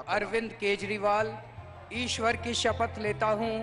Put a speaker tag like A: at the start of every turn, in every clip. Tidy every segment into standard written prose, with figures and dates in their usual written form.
A: अरविंद केजरीवाल ईश्वर की शपथ लेता हूं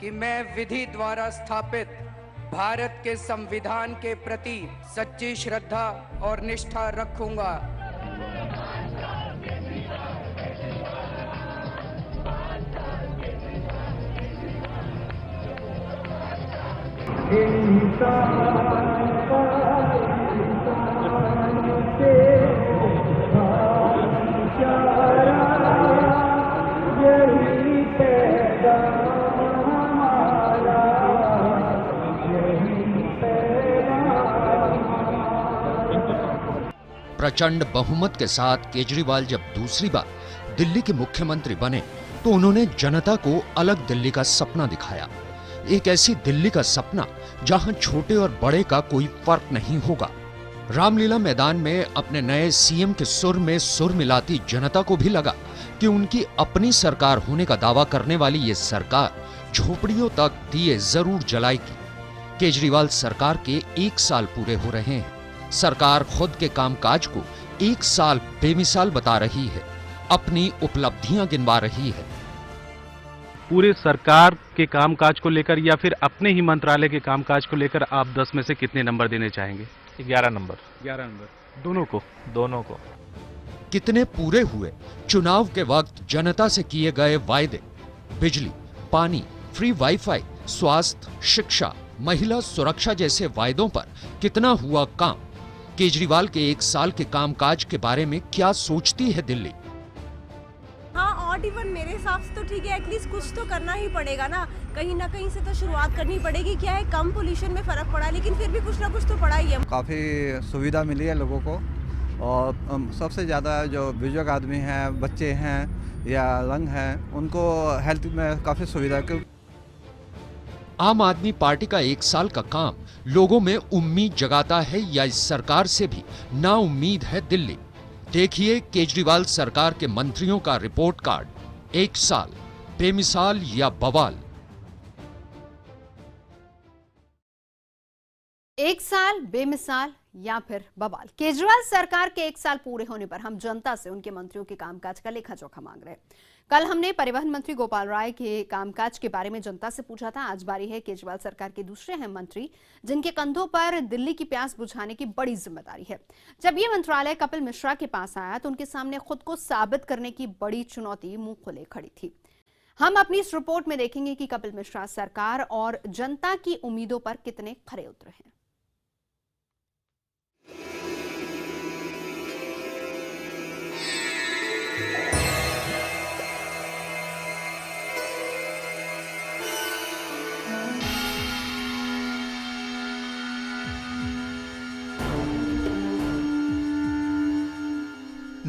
A: कि मैं विधि द्वारा स्थापित भारत के संविधान के प्रति सच्ची श्रद्धा और निष्ठा रखूंगा।
B: प्रचंड बहुमत के साथ केजरीवाल जब दूसरी बार दिल्ली के मुख्यमंत्री बने तो उन्होंने जनता को अलग दिल्ली का सपना दिखाया। एक ऐसी दिल्ली का सपना जहां छोटे और बड़े का कोई फर्क नहीं होगा। रामलीला मैदान में अपने नए सीएम के सुर में सुर मिलाती जनता को भी लगा कि उनकी अपनी सरकार होने का दावा करने वाली ये सरकार झोपड़ियों तक दिए जरूर जलाएगी। केजरीवाल सरकार के 1 साल पूरे हो रहे हैं। सरकार खुद के कामकाज को 1 साल बेमिसाल बता रही है, अपनी उपलब्धियां गिनवा रही है।
C: पूरे सरकार के कामकाज को लेकर या फिर अपने ही मंत्रालय के कामकाज को लेकर आप 10 में से कितने नंबर देने चाहेंगे?
D: 11 नंबर।
C: 11 नंबर। दोनों को
B: कितने पूरे हुए? चुनाव के वक्त जनता से किए गए वायदे, बिजली, पानी, फ्री वाईफाई, स्वास्थ्य, शिक्षा, महिला सुरक्षा जैसे वायदों पर कितना हुआ काम? केजरीवाल के 1 साल के कामकाज के बारे में क्या सोचती है दिल्ली?
E: हाँ, ऑड इवन मेरे हिसाब से तो ठीक है। एटलीस्ट कुछ तो करना ही पड़ेगा ना कहीं से तो शुरुआत करनी पड़ेगी। क्या है, कम पोल्यूशन में फर्क पड़ा, लेकिन फिर भी कुछ ना कुछ तो पड़ा ही है।
F: काफ़ी सुविधा मिली है लोगों को, और सबसे ज़्यादा जो बुजुर्ग आदमी हैं, बच्चे हैं या यंग हैं, उनको हेल्थ में काफ़ी सुविधा।
B: आम आदमी पार्टी का 1 साल का काम लोगों में उम्मीद जगाता है या इस सरकार से भी ना उम्मीद है दिल्ली? देखिए केजरीवाल सरकार के मंत्रियों का रिपोर्ट कार्ड। 1 साल बेमिसाल या बवाल?
G: 1 साल बेमिसाल या फिर बवाल? केजरीवाल सरकार के 1 साल पूरे होने पर हम जनता से उनके मंत्रियों के कामकाज का लेखा जोखा मांग रहे हैं। कल हमने परिवहन मंत्री गोपाल राय के कामकाज के बारे में जनता से पूछा था। आज बारी है केजरीवाल सरकार के दूसरे अहम मंत्री जिनके कंधों पर दिल्ली की प्यास बुझाने की बड़ी जिम्मेदारी है। जब ये मंत्रालय कपिल मिश्रा के पास आया तो उनके सामने खुद को साबित करने की बड़ी चुनौती मुंह खोले खड़ी थी। हम अपनी इस रिपोर्ट में देखेंगे कि कपिल मिश्रा सरकार और जनता की उम्मीदों पर कितने खरे उतरे हैं।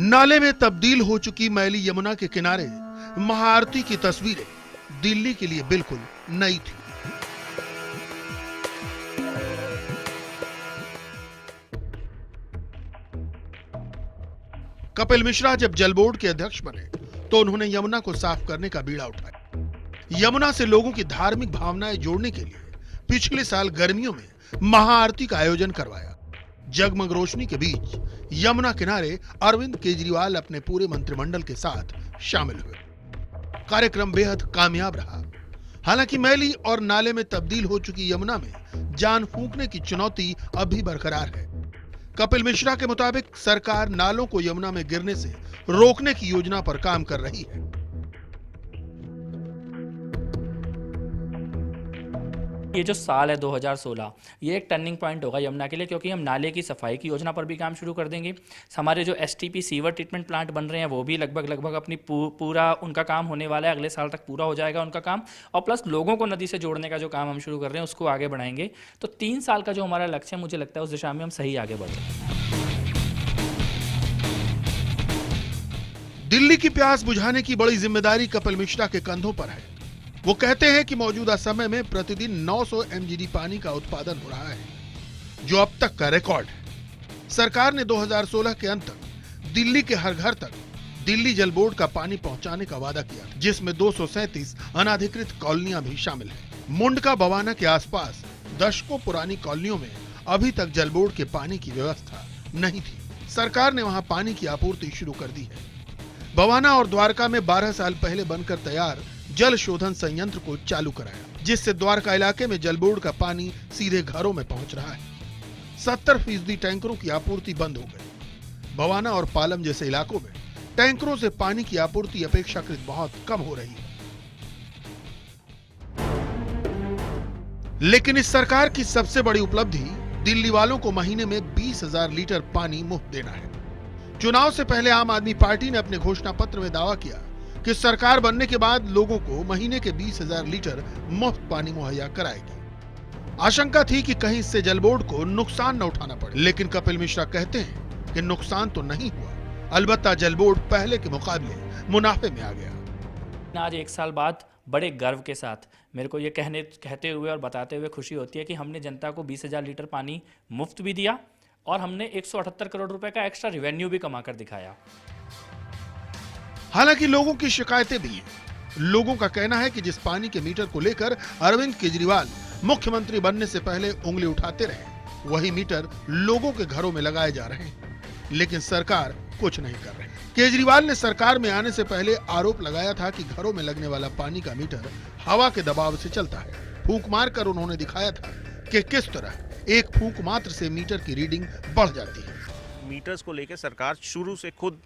H: नाले में तब्दील हो चुकी मैली यमुना के किनारे महाआरती की तस्वीरें दिल्ली के लिए बिल्कुल नई थी। कपिल मिश्रा जब जल बोर्ड के अध्यक्ष बने तो उन्होंने यमुना को साफ करने का बीड़ा उठाया। यमुना से लोगों की धार्मिक भावनाएं जोड़ने के लिए पिछले साल गर्मियों में महाआरती का आयोजन करवाया। जगमग रोशनी के बीच यमुना किनारे अरविंद केजरीवाल अपने पूरे मंत्रिमंडल के साथ शामिल हुए। कार्यक्रम बेहद कामयाब रहा। हालांकि मैली और नाले में तब्दील हो चुकी यमुना में जान फूंकने की चुनौती अब भी बरकरार है। कपिल मिश्रा के मुताबिक सरकार नालों को यमुना में गिरने से रोकने की योजना पर काम कर रही है।
D: ये जो साल है 2016, ये एक टर्निंग पॉइंट होगा यमुना के लिए, क्योंकि हम नाले की सफाई की योजना पर भी काम शुरू कर देंगे। हमारे जो एसटीपी सीवर ट्रीटमेंट प्लांट बन रहे हैं वो भी लगभग अपनी पूरा उनका काम होने वाला है। अगले साल तक पूरा हो जाएगा उनका काम, और प्लस लोगों को नदी से जोड़ने का जो काम हम शुरू कर रहे हैं उसको आगे बढ़ाएंगे। तो 3 साल का जो हमारा लक्ष्य है, मुझे लगता है उस दिशा में हम सही आगे बढ़ रहे हैं।
H: दिल्ली की प्यास बुझाने की बड़ी जिम्मेदारी कपिल मिश्रा के कंधों पर है। वो कहते हैं कि मौजूदा समय में प्रतिदिन 900 MGD पानी का उत्पादन हो रहा है, जो अब तक का रिकॉर्ड है। सरकार ने 2016 के अंत तक दिल्ली के हर घर तक दिल्ली जल बोर्ड का पानी पहुंचाने का वादा किया, जिसमें 237 अनाधिकृत कॉलोनियां भी शामिल हैं। मुंडका बवाना के आसपास दशकों पुरानी कॉलोनियों में अभी तक जल बोर्ड के पानी की व्यवस्था नहीं थी। सरकार ने वहां पानी की आपूर्ति शुरू कर दी है। बवाना और द्वारका में 12 साल पहले बनकर तैयार जल शोधन संयंत्र को चालू कराया, जिससे द्वारका इलाके में जल बोर्ड का पानी सीधे घरों में पहुंच रहा है। 70% टैंकरों की आपूर्ति बंद हो गई। बवाना और पालम जैसे इलाकों में टैंकरों से पानी की आपूर्ति अपेक्षाकृत बहुत कम हो रही है। लेकिन इस सरकार की सबसे बड़ी उपलब्धि दिल्ली वालों को महीने में 20,000 लीटर पानी मुफ्त देना है। चुनाव से पहले आम आदमी पार्टी ने अपने घोषणा पत्र में दावा किया कि सरकार बनने के बाद लोगों को महीने के 20,000 लीटर मुफ्त पानी मुहैया कराएगी। आशंका थी कि कहीं इससे जल बोर्ड को नुकसान न उठाना पड़े, लेकिन कपिल मिश्रा कहते हैं कि नुकसान तो नहीं हुआ, अलबत्ता जल बोर्ड पहले के मुकाबले मुनाफे में आ गया।
D: आज 1 साल बाद बड़े गर्व के साथ मेरे को ये कहते हुए और बताते हुए खुशी होती है कि हमने जनता को 20,000 लीटर पानी मुफ्त भी दिया और हमने 178 करोड़ रुपए का एक्स्ट्रा रेवेन्यू भी कमा कर दिखाया।
H: हालांकि लोगों की शिकायतें भी हैं। लोगों का कहना है कि जिस पानी के मीटर को लेकर अरविंद केजरीवाल मुख्यमंत्री बनने से पहले उंगली उठाते रहे, वही मीटर लोगों के घरों में लगाए जा रहे हैं, लेकिन सरकार कुछ नहीं कर रही। केजरीवाल ने सरकार में आने से पहले आरोप लगाया था कि घरों में लगने वाला पानी का मीटर हवा के दबाव से चलता है। फूंक मारकर उन्होंने दिखाया था कि किस तरह एक फूंक मात्र से मीटर की रीडिंग बढ़ जाती है।
I: मीटर्स को लेकर सरकार शुरू से खुद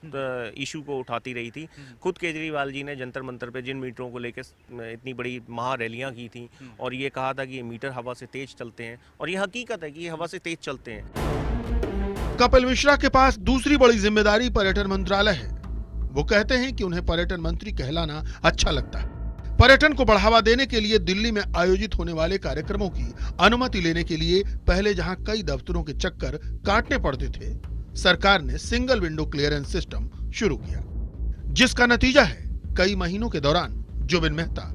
I: इशू को उठाती रही थी। खुद केजरीवाल जी ने जंतर मंतर पे जिन मीटरों को लेकर इतनी बड़ी महा रैलियां की थी और ये कहा था कि ये मीटर हवा से तेज चलते हैं, और ये हकीकत है कि ये हवा से तेज चलते हैं।
H: कपिल मिश्रा के पास दूसरी बड़ी जिम्मेदारी पर्यटन मंत्रालय है। वो कहते हैं कि उन्हें पर्यटन मंत्री कहलाना अच्छा लगता है। पर्यटन को बढ़ावा देने के लिए दिल्ली में आयोजित होने वाले कार्यक्रमों की अनुमति लेने के लिए पहले जहां कई दफ्तरों के चक्कर काटने पड़ते थे, सरकार ने सिंगल विंडो क्लियरेंस सिस्टम शुरू किया, जिसका नतीजा है कई महीनों के दौरान जुबिन मेहता,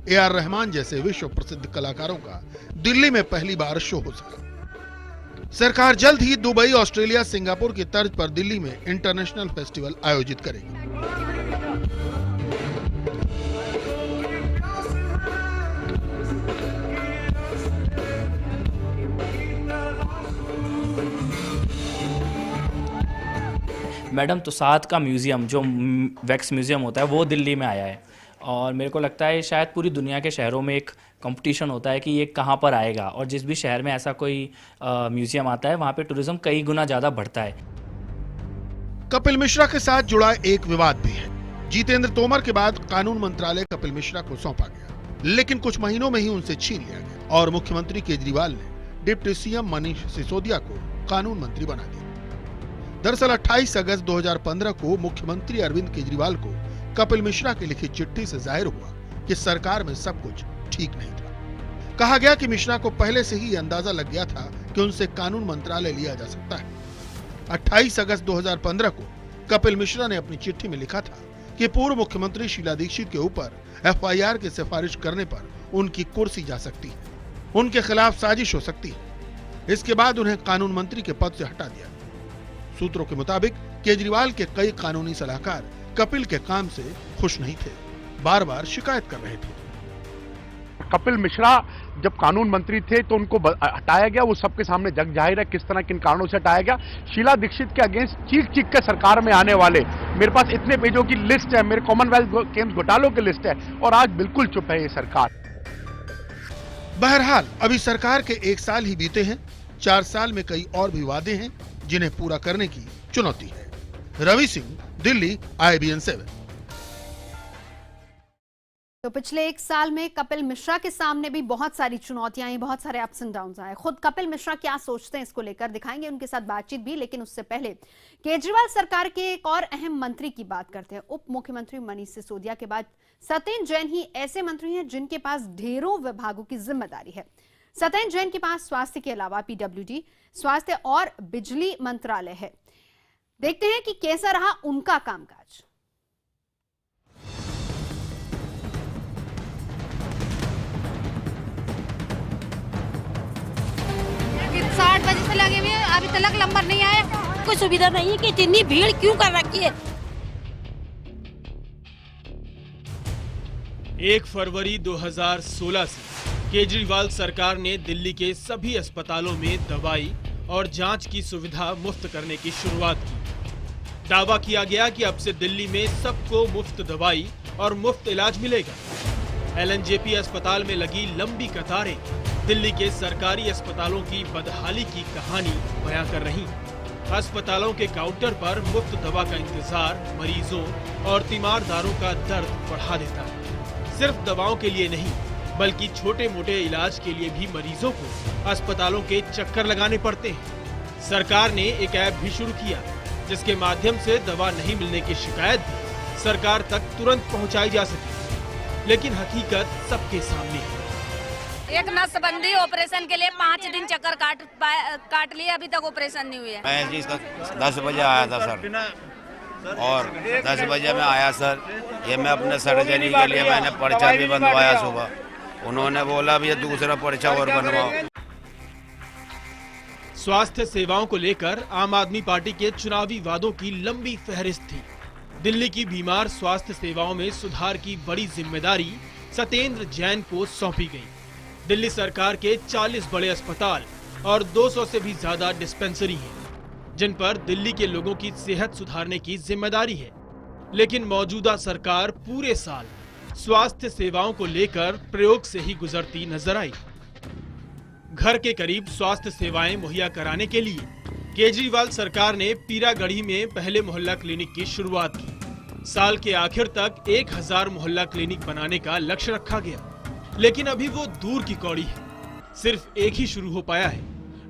H: AR रहमान जैसे विश्व प्रसिद्ध कलाकारों का दिल्ली में पहली बार शो हो सका। सरकार जल्द ही दुबई, ऑस्ट्रेलिया, सिंगापुर की तर्ज पर दिल्ली में इंटरनेशनल फेस्टिवल आयोजित करेगी।
D: मैडम तुसाद का म्यूज़ियम, जो वैक्स म्यूज़ियम होता है, वो दिल्ली में आया है और मेरे को लगता है शायद पूरी दुनिया के शहरों में एक कंपटीशन होता है कि ये कहाँ पर आएगा, और जिस भी शहर में ऐसा कोई म्यूज़ियम आता है वहाँ पे टूरिज्म कई गुना ज़्यादा बढ़ता है।
H: कपिल मिश्रा के साथ जुड़ा एक विवाद भी है। जितेंद्र तोमर के बाद कानून मंत्रालय कपिल मिश्रा को सौंपा गया, लेकिन कुछ महीनों में ही उनसे छीन लिया गया और मुख्यमंत्री केजरीवाल ने डिप्टी सीएम मनीष सिसोदिया को कानून मंत्री बना दिया। दरअसल 28 अगस्त 2015 को मुख्यमंत्री अरविंद केजरीवाल को कपिल मिश्रा की लिखी चिट्ठी से जाहिर हुआ कि सरकार में सब कुछ ठीक नहीं था। कहा गया कि मिश्रा को पहले से ही अंदाजा लग गया था कि उनसे कानून मंत्रालय लिया जा सकता है। 28 अगस्त 2015 को कपिल मिश्रा ने अपनी चिट्ठी में लिखा था कि पूर्व मुख्यमंत्री शीला दीक्षित के ऊपर FIR की सिफारिश करने पर उनकी कुर्सी जा सकती है, उनके खिलाफ साजिश हो सकती है। इसके बाद उन्हें कानून मंत्री के पद से हटा दिया। सूत्रों के मुताबिक केजरीवाल के कई कानूनी सलाहकार कपिल के काम से खुश नहीं थे, बार बार शिकायत कर रहे थे।
J: कपिल मिश्रा जब कानून मंत्री थे तो उनको हटाया गया, वो सबके सामने जग जाहिर है किस तरह किन कारणों से हटाया गया। शीला दीक्षित के अगेंस्ट चीख कर सरकार में आने वाले, मेरे पास इतने पेजों की लिस्ट है, मेरे कॉमनवेल्थ गेम्स घोटालों की लिस्ट है, और आज बिल्कुल चुप है ये सरकार।
H: बहरहाल अभी सरकार के 1 साल ही बीते हैं, 4 साल में कई और भी वादे हैं जिन्हें पूरा करने की चुनौती है। रवि सिंह, दिल्ली, IBN 7।
G: तो पिछले 1 साल में कपिल मिश्रा के सामने भी बहुत सारी चुनौतियां आई, बहुत सारे अप्स एंड डाउन्स आए। खुद कपिल मिश्रा क्या सोचते हैं इसको लेकर दिखाएंगे, उनके साथ बातचीत भी, लेकिन उससे पहले केजरीवाल सरकार के एक और अहम मंत्री की बात करते हैं। उप मुख्यमंत्री मनीष सिसोदिया के बाद सत्येंद्र जैन ही ऐसे मंत्री हैं जिनके पास ढेरों विभागों की जिम्मेदारी है। सत्येंद्र जैन के पास स्वास्थ्य के अलावा PWD, स्वास्थ्य और बिजली मंत्रालय है। देखते हैं कि कैसा रहा उनका कामकाज।
K: 60 बजे से लगे हुए, अभी तक नंबर नहीं आया। कोई सुविधा नहीं है कि इतनी भीड़ क्यों कर रखी है।
L: 1 फरवरी 2016 से केजरीवाल सरकार ने दिल्ली के सभी अस्पतालों में दवाई और जांच की सुविधा मुफ्त करने की शुरुआत की। दावा किया गया कि अब से दिल्ली में सबको मुफ्त दवाई और मुफ्त इलाज मिलेगा। LNJP अस्पताल में लगी लंबी कतारें दिल्ली के सरकारी अस्पतालों की बदहाली की कहानी बयां कर रही। अस्पतालों के काउंटर पर मुफ्त दवा का इंतजार मरीजों और तीमारदारों का दर्द बढ़ा देता है। सिर्फ दवाओं के लिए नहीं, बल्कि छोटे मोटे इलाज के लिए भी मरीजों को अस्पतालों के चक्कर लगाने पड़ते हैं। सरकार ने एक ऐप भी शुरू किया, जिसके माध्यम से दवा नहीं मिलने की शिकायत भी सरकार तक तुरंत पहुंचाई जा सके। लेकिन हकीकत सबके सामने है।
K: एक नसबंदी ऑपरेशन के लिए 5 दिन चक्कर काट लिए, अभी तक ऑपरेशन नहीं हुए।
M: मैं जी 10 बजे आया था सर, और 10 बजे में आया सर। ये मैं अपने सर्जरी के लिए मैंने पर्चा भी बनवाया सुबह। उन्होंने बोला भी दूसरा पर्चा और बनवाओ।
L: स्वास्थ्य सेवाओं को लेकर आम आदमी पार्टी के चुनावी वादों की लंबी फहरिस्त थी। दिल्ली की बीमार स्वास्थ्य सेवाओं में सुधार की बड़ी जिम्मेदारी सत्येंद्र जैन को सौंपी गई। दिल्ली सरकार के 40 बड़े अस्पताल और 200 से भी ज्यादा डिस्पेंसरी हैं, जिन पर दिल्ली के लोगों की सेहत सुधारने की जिम्मेदारी है। लेकिन मौजूदा सरकार पूरे साल स्वास्थ्य सेवाओं को लेकर प्रयोग से ही गुजरती नजर आई। घर के करीब स्वास्थ्य सेवाएं मुहैया कराने के लिए केजरीवाल सरकार ने पीरागढ़ी में पहले मोहल्ला क्लिनिक की शुरुआत की। साल के आखिर तक 1000 मोहल्ला क्लिनिक बनाने का लक्ष्य रखा गया, लेकिन अभी वो दूर की कौड़ी है। सिर्फ एक ही शुरू हो पाया है।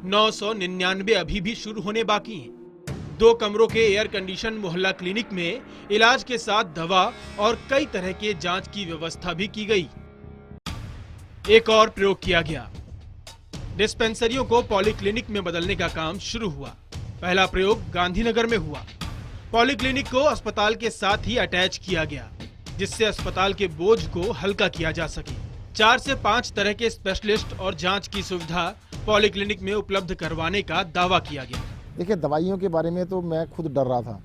L: 999 अभी भी शुरू होने बाकी हैं। 2 कमरों के एयर कंडीशन मोहल्ला क्लिनिक में इलाज के साथ दवा और कई तरह के जांच की व्यवस्था भी की गई। एक और प्रयोग किया गया। डिस्पेंसरियों को पॉलीक्लिनिक में बदलने का काम शुरू हुआ। पहला प्रयोग गांधीनगर में हुआ। पॉलीक्लिनिक को अस्पताल के साथ ही अटैच किया गया, जिससे अस्पताल के बोझ को हल्का किया जा सके। 4 से 5 तरह के स्पेशलिस्ट और जांच की सुविधा पॉलीक्लिनिक में उपलब्ध करवाने का दावा किया गया।
N: देखिए, दवाइयों के बारे में तो मैं खुद डर रहा था।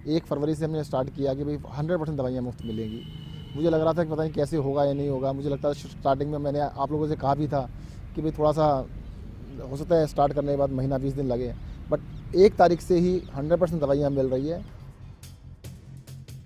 N: 1 फरवरी से हमने स्टार्ट किया कि भाई 100% दवाइयाँ मुफ्त मिलेंगी। मुझे लग रहा था कि पता नहीं कैसे होगा या नहीं होगा। मुझे लगता था स्टार्टिंग में मैंने आप लोगों से कहा भी था कि भाई थोड़ा सा हो सकता है स्टार्ट करने के बाद महीना 20 दिन लगे, बट 1 तारीख से ही 100% दवाइयाँ मिल रही है।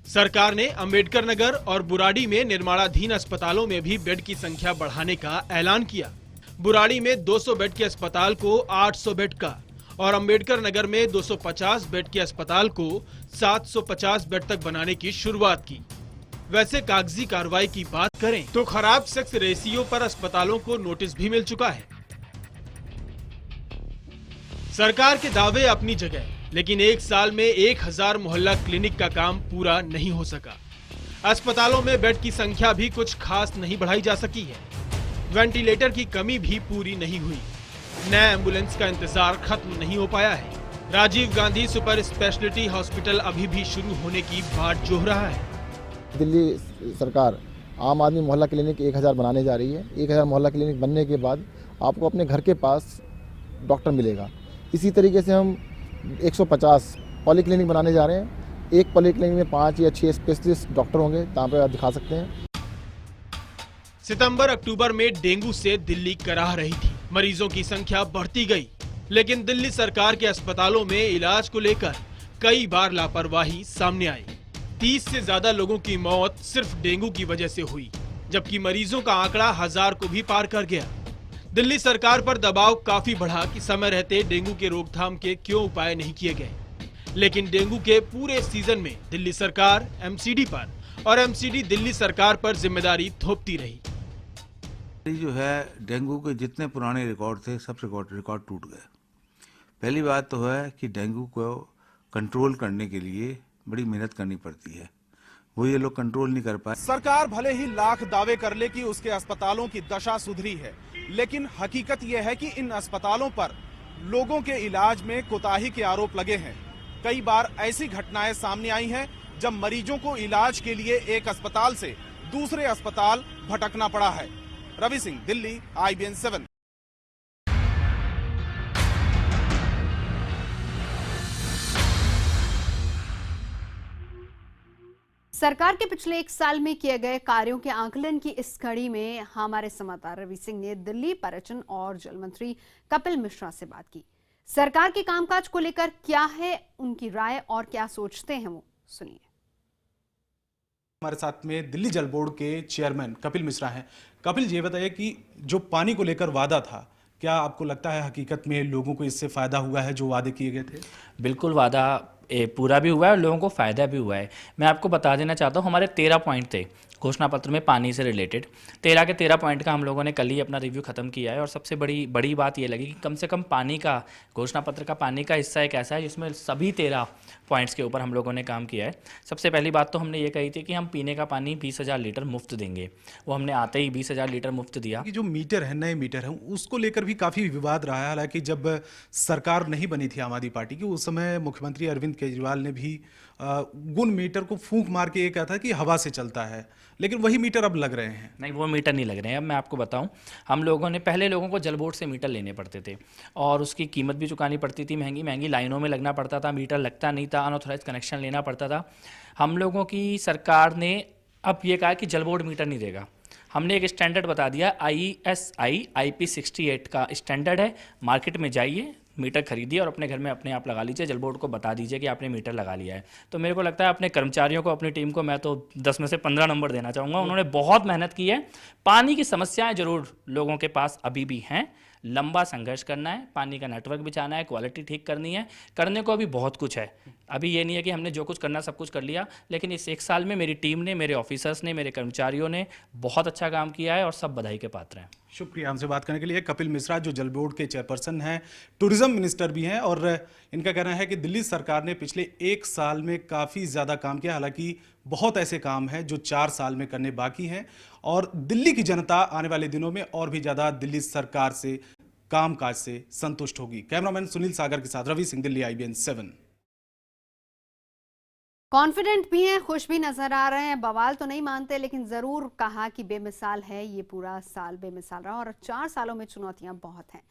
L: सरकार ने अंबेडकर नगर और बुराड़ी में निर्माणाधीन अस्पतालों में भी बेड की संख्या बढ़ाने का ऐलान किया। बुराड़ी में 200 बेड के अस्पताल को 800 बेड का और अंबेडकर नगर में 250 बेड के अस्पताल को 750 बेड तक बनाने की शुरुआत की। वैसे कागजी कार्रवाई की बात करें तो खराब सेक्स रेशियो पर अस्पतालों को नोटिस भी मिल चुका है। सरकार के दावे अपनी जगह, लेकिन 1 साल में 1000 मोहल्ला क्लिनिक का काम पूरा नहीं हो सका। अस्पतालों में बेड की संख्या भी कुछ खास नहीं बढ़ाई जा सकी है। वेंटिलेटर की कमी भी पूरी नहीं हुई। नए एम्बुलेंस का इंतजार खत्म नहीं हो पाया है। Rajiv Gandhi super speciality hospital अभी भी शुरू होने की बाट जोह रहा है।
N: दिल्ली सरकार आम आदमी मोहल्ला क्लिनिक 1000 बनाने जा रही है। 1000 मोहल्ला क्लिनिक बनने के बाद आपको अपने घर के पास डॉक्टर मिलेगा। इसी तरीके से हम 150 पॉलीक्लिनिक बनाने जा रहे हैं। एक पॉलीक्लिनिक में 5 या 6 स्पेशलिस्ट डॉक्टर होंगे, जहाँ पे आप दिखा सकते हैं।
L: सितंबर अक्टूबर में डेंगू से दिल्ली कराह रही थी। मरीजों की संख्या बढ़ती गई, लेकिन दिल्ली सरकार के अस्पतालों में इलाज को लेकर कई बार लापरवाही सामने आई। 30 से ज्यादा लोगों की मौत सिर्फ डेंगू की वजह से हुई, जबकि मरीजों का आंकड़ा 1000 को भी पार कर गया। दिल्ली सरकार पर दबाव काफी बढ़ा कि समय रहते डेंगू के रोकथाम के क्यों उपाय नहीं किए गए। लेकिन डेंगू के पूरे सीजन में दिल्ली सरकार एमसीडी पर और एमसीडी दिल्ली सरकार पर जिम्मेदारी थोपती रही।
O: जो है डेंगू के जितने पुराने रिकॉर्ड थे, सब रिकॉर्ड टूट गए। पहली बात तो है कि डेंगू को कंट्रोल करने के लिए बड़ी मेहनत करनी पड़ती है, वो ये लोग कंट्रोल नहीं कर पाए।
P: सरकार भले ही लाख दावे कर ले कि उसके अस्पतालों की दशा सुधरी है, लेकिन हकीकत यह है कि इन अस्पतालों पर लोगों के इलाज में कोताही के आरोप लगे हैं। कई बार ऐसी घटनाएं सामने आई हैं जब मरीजों को इलाज के लिए एक अस्पताल से दूसरे अस्पताल भटकना पड़ा है। रवि सिंह, दिल्ली, IBN 7।
G: सरकार के पिछले 1 साल में किए गए कार्यों के आकलन की इस कड़ी में हमारे संवाददाता रवि सिंह ने दिल्ली पर्यटन और जल मंत्री कपिल मिश्रा से बात की। सरकार के कामकाज को लेकर क्या है उनकी राय और क्या सोचते हैं वो, सुनिए।
P: हमारे साथ में दिल्ली जल बोर्ड के चेयरमैन कपिल मिश्रा हैं। कपिल जी, ये बताइए कि जो पानी को लेकर वादा था, क्या आपको लगता है हकीकत में लोगों को इससे फायदा हुआ है जो वादे किए गए थे?
D: बिल्कुल, वादा पूरा भी हुआ है और लोगों को फ़ायदा भी हुआ है। मैं आपको बता देना चाहता हूँ, हमारे 13 पॉइंट थे घोषणा पत्र में पानी से रिलेटेड। 13 के 13 पॉइंट का हम लोगों ने कल ही अपना रिव्यू ख़त्म किया है और सबसे बड़ी बात ये लगी कि कम से कम पानी का, घोषणा पत्र का पानी का हिस्सा एक ऐसा है जिसमें सभी 13 पॉइंट्स के ऊपर हम लोगों ने काम किया है। सबसे पहली बात तो हमने ये कही थी कि हम पीने का पानी 20,000 लीटर मुफ्त देंगे। वो हमने आते ही 20,000 लीटर मुफ्त दिया।
P: कि जो मीटर है, नए मीटर है, उसको लेकर भी काफ़ी विवाद रहा है। हालांकि जब सरकार नहीं बनी थी आम आदमी पार्टी की, उस समय मुख्यमंत्री अरविंद केजरीवाल ने भी गुण मीटर को फूंक मार के ये कहा था कि हवा से चलता है, लेकिन वही मीटर अब लग रहे हैं।
D: नहीं, वो मीटर नहीं लग रहे हैं। अब मैं आपको बताऊं, हम लोगों ने पहले लोगों को जल बोर्ड से मीटर लेने पड़ते थे और उसकी कीमत भी चुकानी पड़ती थी, महंगी लाइनों में लगना पड़ता था, मीटर लगता नहीं था, अनऑथराइज कनेक्शन लेना पड़ता था। हम लोगों की सरकार ने अब ये कहा कि जल बोर्ड मीटर नहीं देगा। हमने एक स्टैंडर्ड बता दिया, ISI IP68 का स्टैंडर्ड है। मार्केट में जाइए, मीटर खरीदिए और अपने घर में अपने आप लगा लीजिए। जल बोर्ड को बता दीजिए कि आपने मीटर लगा लिया है। तो मेरे को लगता है अपने कर्मचारियों को, अपनी टीम को मैं तो 10 में से 15 नंबर देना चाहूँगा। उन्होंने बहुत मेहनत की है। पानी की समस्याएं जरूर लोगों के पास अभी भी हैं, लंबा संघर्ष करना है, पानी का नेटवर्क बिछाना है, क्वालिटी ठीक करनी है, करने को अभी बहुत कुछ है। अभी ये नहीं है कि हमने जो कुछ करना सब कुछ कर लिया, लेकिन इस 1 साल में मेरी टीम ने, मेरे ऑफिसर्स ने, मेरे कर्मचारियों ने बहुत अच्छा काम किया है और सब बधाई के पात्र हैं।
P: शुक्रिया हमसे बात करने के लिए। कपिल मिश्रा जो जल बोर्ड के चेयरपर्सन हैं, टूरिज्म मिनिस्टर भी हैं, और इनका कहना है कि दिल्ली सरकार ने पिछले 1 साल में काफ़ी ज़्यादा काम किया। हालांकि बहुत ऐसे काम हैं जो 4 साल में करने बाकी हैं और दिल्ली की जनता आने वाले दिनों में और भी ज़्यादा दिल्ली सरकार से, कामकाज से संतुष्ट होगी। कैमरामैन सुनील सागर के साथ रवि सिंह, दिल्ली IBN 7।
G: कॉन्फिडेंट भी हैं, खुश भी नजर आ रहे हैं। बवाल तो नहीं मानते, लेकिन जरूर कहा कि बेमिसाल है, ये पूरा साल बेमिसाल रहा और 4 सालों में चुनौतियां बहुत हैं।